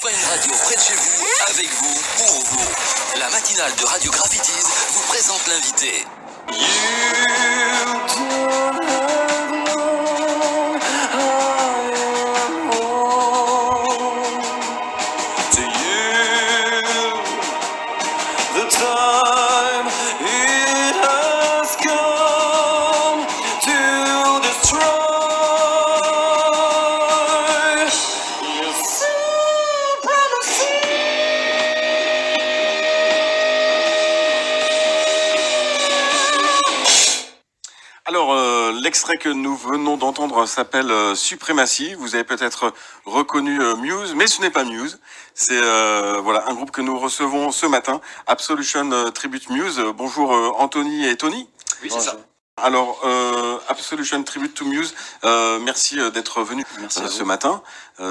soit une radio près de chez vous, avec vous, pour vous. La matinale de Radio Graffitis vous présente l'invité. L'extrait que nous venons d'entendre s'appelle Suprématie. Vous avez peut-être reconnu Muse, mais ce n'est pas Muse. C'est voilà un groupe que nous recevons ce matin, Absolution Tribute Muse. Bonjour Anthony et Tony. Oui, c'est ça. Alors, Absolution Tribute to Muse, merci d'être venu ce matin.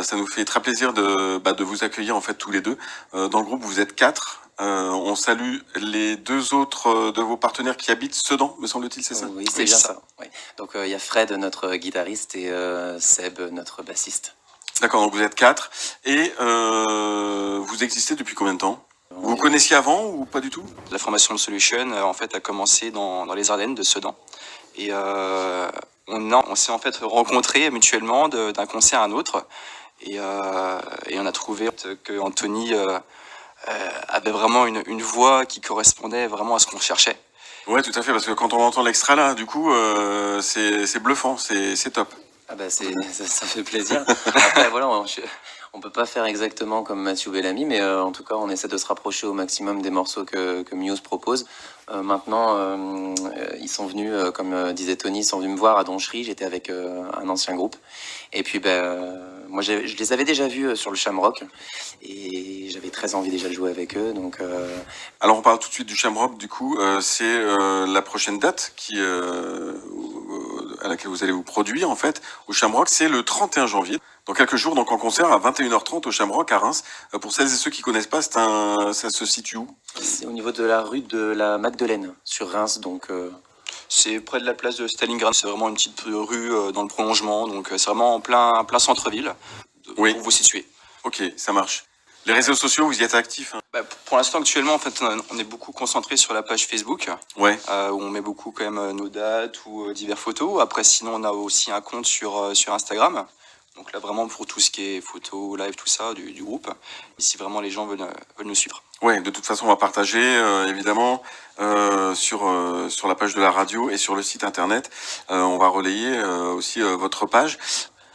Ça nous fait très plaisir de vous accueillir en fait tous les deux. Dans le groupe, vous êtes 4. On salue les 2 autres de vos partenaires qui habitent Sedan, me semble-t-il, c'est ça? Oui, c'est bien ça. Oui. Donc il y a Fred, notre guitariste, et Seb, notre bassiste. D'accord, donc vous êtes 4. Et vous existez depuis combien de temps? Vous connaissiez avant ou pas du tout? La formation de Solution, en fait, a commencé dans les Ardennes de Sedan. Et on s'est en fait rencontrés mutuellement d'un concert à un autre. Et on a trouvé que Anthony avait vraiment une voix qui correspondait vraiment à ce qu'on cherchait. Ouais, tout à fait, parce que quand on entend l'extrait là, du coup, c'est bluffant, c'est top. Ah bah ça fait plaisir. Après voilà, on peut pas faire exactement comme Mathieu Bellamy, mais en tout cas on essaie de se rapprocher au maximum des morceaux que Muse propose. Maintenant, ils sont venus, comme disait Tony, ils sont venus me voir à Donchery. J'étais avec un ancien groupe. Et puis moi je les avais déjà vus sur le Shamrock et j'avais très envie déjà de jouer avec eux. Donc, Alors on parle tout de suite du Shamrock, du coup, c'est la prochaine date à laquelle vous allez vous produire en fait au Shamrock, c'est le 31 janvier. Dans quelques jours, donc en concert à 21h30 au Shamrock à Reims. Pour celles et ceux qui connaissent pas, ça se situe où? C'est au niveau de la rue de la Magdeleine, sur Reims, donc... C'est près de la place de Stalingrad, c'est vraiment une petite rue dans le prolongement, donc c'est vraiment en plein centre-ville, oui. Pour vous situer. Ok, ça marche. Les réseaux sociaux, vous y êtes actifs hein? Pour l'instant, actuellement, en fait, on est beaucoup concentré sur la page Facebook, ouais. Où on met beaucoup quand même nos dates ou diverses photos. Après, sinon, on a aussi un compte sur Instagram. Donc là, vraiment pour tout ce qui est photo, live, tout ça, du groupe. Et si vraiment les gens veulent nous suivre. Ouais, de toute façon, on va partager, évidemment, sur la page de la radio et sur le site internet. On va relayer aussi votre page.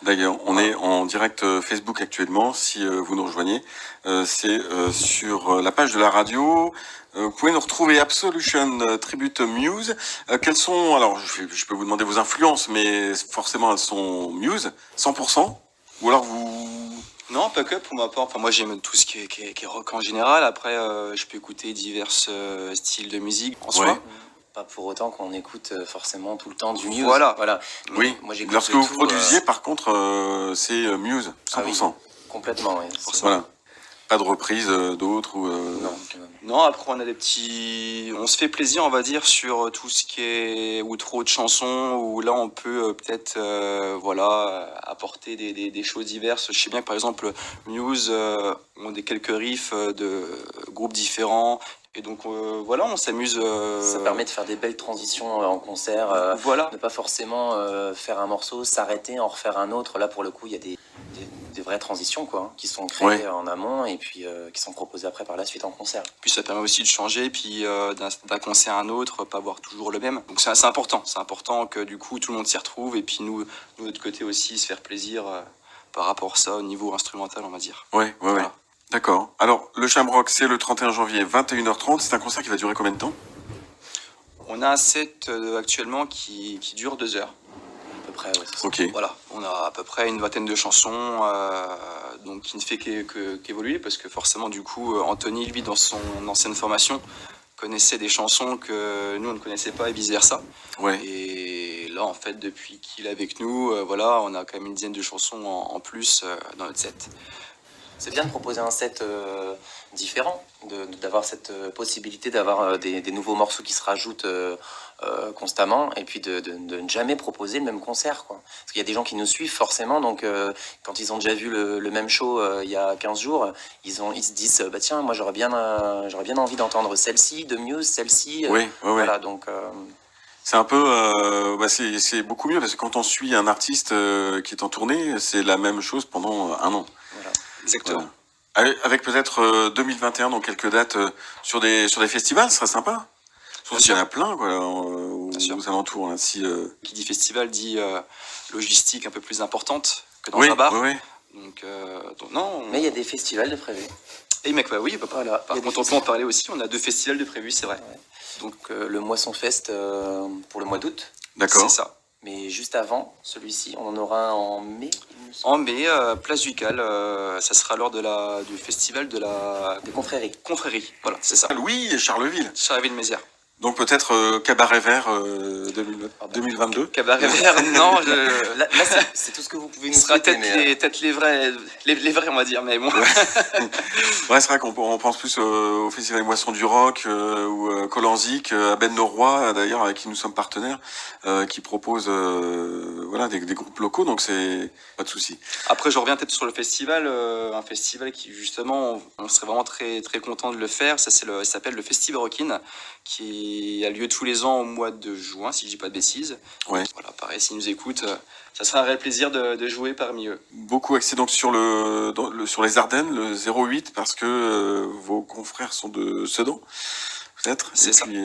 D'ailleurs, on est en direct Facebook actuellement, si vous nous rejoignez. C'est sur la page de la radio. Vous pouvez nous retrouver Absolution Tribute Muse. Quelles sont, alors je peux vous demander vos influences, mais forcément elles sont Muse, 100%. Ou alors vous... Non, pas que pour ma part. Enfin, moi j'aime tout ce qui est rock en général. Après, je peux écouter divers styles de musique en soi. Ouais. Pas pour autant qu'on écoute forcément tout le temps du Muse. Voilà. Oui, moi, j'écoute lorsque de vous tout, produisiez, par contre, c'est Muse, 100%. Ah oui, complètement, oui. Voilà. Pas de reprise d'autres ou... Non, après on a on se fait plaisir, on va dire, sur tout ce qui est outro de chansons, où là on peut peut-être apporter des choses diverses. Je sais bien que par exemple Muse ont quelques riffs de groupes différents. Et donc on s'amuse. Ça permet de faire des belles transitions en concert. Ne pas forcément faire un morceau, s'arrêter, en refaire un autre. Là pour le coup il y a des vraies transitions qui sont créées en amont et puis qui sont proposées après par la suite en concert. Puis ça permet aussi de changer, puis d'un concert à un autre, pas avoir toujours le même. Donc c'est important. C'est important que du coup tout le monde s'y retrouve et puis nous de notre côté aussi se faire plaisir par rapport à ça au niveau instrumental, on va dire. Ouais. D'accord. Alors, le Shamrock, c'est le 31 janvier, 21h30. C'est un concert qui va durer combien de temps? On a un set actuellement qui dure 2 heures. À peu près, oui. Ok. Voilà, on a à peu près une vingtaine de chansons, donc qui ne fait qu'évoluer, parce que forcément, du coup, Anthony, lui, dans son ancienne formation, connaissait des chansons que nous, on ne connaissait pas et vice-versa. Ouais. Et là, en fait, depuis qu'il est avec nous, on a quand même une dizaine de chansons en plus dans notre set. c'est bien de proposer un set différent, d'avoir cette possibilité d'avoir des nouveaux morceaux qui se rajoutent constamment, et puis de ne jamais proposer le même concert, quoi. Parce qu'il y a des gens qui nous suivent forcément, donc quand ils ont déjà vu le même show il y a 15 jours, ils se disent bah tiens, moi j'aurais bien envie d'entendre celle-ci de Muse, celle-ci. Oui, Voilà, donc c'est un peu, c'est beaucoup mieux parce que quand on suit un artiste qui est en tournée, c'est la même chose pendant un an. voilà. Exactement. Voilà. Avec peut-être 2021, donc quelques dates sur des festivals, ce serait sympa. Surtout qu'il y en a plein, quoi, aux alentours. Hein, si, Qui dit festival dit logistique un peu plus importante que dans oui, un bar. oui. Donc non. Mais il y a des festivals de prévus. Et mec, bah oui, bah, Voilà. par Il y a contre, des on peut en parler aussi. On a 2 festivals de prévus, c'est vrai. Donc le Moisson Fest pour le mois d'août. D'accord. C'est ça. Mais juste avant celui-ci, on en aura un en mai. il me semble. En mai, place Ducal, ça sera lors du festival de la Des confréries. confrérie. Voilà, c'est ça. Louis et Charleville. Charleville-Mézières. Donc peut-être Cabaret Vert 2022. Cabaret Vert, non, Là, c'est tout ce que vous pouvez nous ce sera souhaiter. peut-être les vrais, on va dire, mais bon. Ouais, c'est vrai qu'on pense plus au Festival des Moissons du Rock ou Colanzic, à Ben Norroy, d'ailleurs, avec qui nous sommes partenaires, qui propose voilà, des groupes locaux, donc c'est pas de souci. Après, je reviens peut-être sur le festival, un festival qui justement, on serait vraiment très très content de le faire. Ça s'appelle le Festival Rockin, qui a lieu tous les ans au mois de juin, si je dis pas de bêtises. Ouais. Voilà, pareil, s'ils nous écoutent, ça sera un réel plaisir de jouer parmi eux. Beaucoup axé donc sur sur les Ardennes, le 08, parce que vos confrères sont de Sedan, peut-être. C'est Et ça. puis,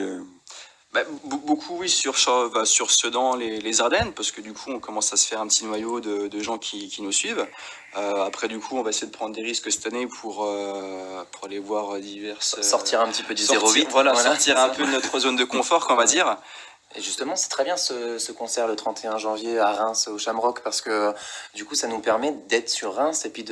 Bah, beaucoup, oui, sur Sedan, les Ardennes, parce que du coup, on commence à se faire un petit noyau de gens qui nous suivent. Après, du coup, on va essayer de prendre des risques cette année pour aller voir diverses... Sortir un petit peu du sortir, 08. Voilà, c'est sortir un ça. peu de notre zone de confort, qu'on va dire. Et justement, c'est très bien ce concert le 31 janvier à Reims au Shamrock, parce que du coup, ça nous permet d'être sur Reims et puis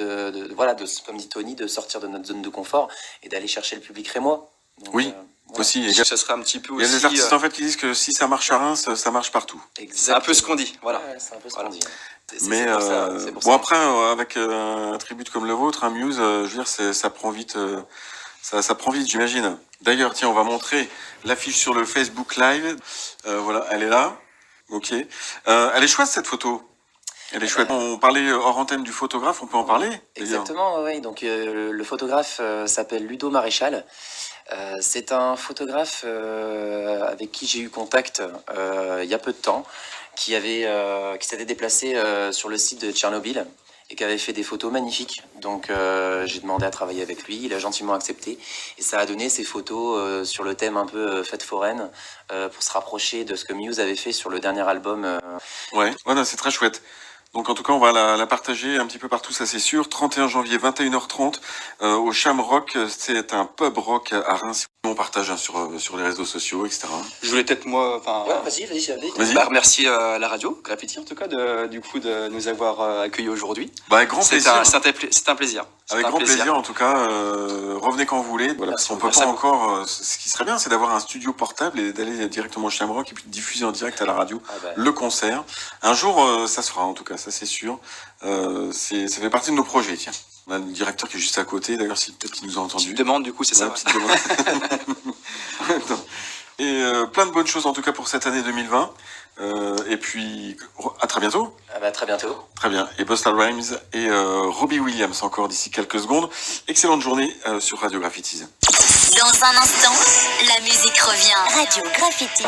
voilà, comme dit Tony, de sortir de notre zone de confort et d'aller chercher le public rémois. Donc, Oui. voilà. aussi, Et ça sera un petit peu il y a aussi... des artistes en fait qui disent que si ça marche à Reims, ça marche partout. c'est un peu ce qu'on dit, voilà. Ouais, c'est un peu ce Voilà. qu'on dit. Mais C'est pour ça, c'est pour bon, ça. après, avec un tribut comme le vôtre, un Muse, je veux dire, ça prend vite, ça prend vite, j'imagine. D'ailleurs, tiens, on va montrer l'affiche sur le Facebook Live. Voilà, elle est là. Ok. Elle est chouette cette photo. Elle est chouette. On parlait hors antenne du photographe, on peut en parler d'ailleurs. Exactement, oui. Donc le photographe s'appelle Ludo Maréchal. C'est un photographe avec qui j'ai eu contact il y a peu de temps, qui s'était déplacé sur le site de Tchernobyl et qui avait fait des photos magnifiques. Donc j'ai demandé à travailler avec lui, il a gentiment accepté. Et ça a donné ces photos sur le thème un peu fête foraine, pour se rapprocher de ce que Muse avait fait sur le dernier album. Ouais, voilà, c'est très chouette. Donc en tout cas, on va la partager un petit peu partout, ça c'est sûr. 31 janvier, 21h30, au Shamrock, c'est un pub rock à Reims. On partage hein, sur les réseaux sociaux, etc. Je voulais peut-être, moi... Ouais, vas-y. Vas-y. Bah, remercier la radio, Graffiti en tout cas, de nous avoir accueillis aujourd'hui. Bah, avec grand plaisir. C'est un plaisir. C'est Avec un grand plaisir. plaisir, en tout cas, revenez quand vous voulez. Voilà, parce qu'on peut pas encore. Ce qui serait bien, c'est d'avoir un studio portable et d'aller directement au Shamrock et puis de diffuser en direct à la radio le concert. Un jour, ça se fera, en tout cas, ça c'est sûr. Ça fait partie de nos projets, tiens. On a le directeur qui est juste à côté, d'ailleurs, peut-être qu'il nous a entendu. Tu te demandes, du coup, c'est ça. Ouais, petite demande. Et plein de bonnes choses, en tout cas, pour cette année 2020. Et puis, à très bientôt. À très bientôt. Très bien. Et Busta Rhymes et Robbie Williams encore d'ici quelques secondes. Excellente journée sur Radio Graffitis. Dans un instant, la musique revient. Radio Graffiti.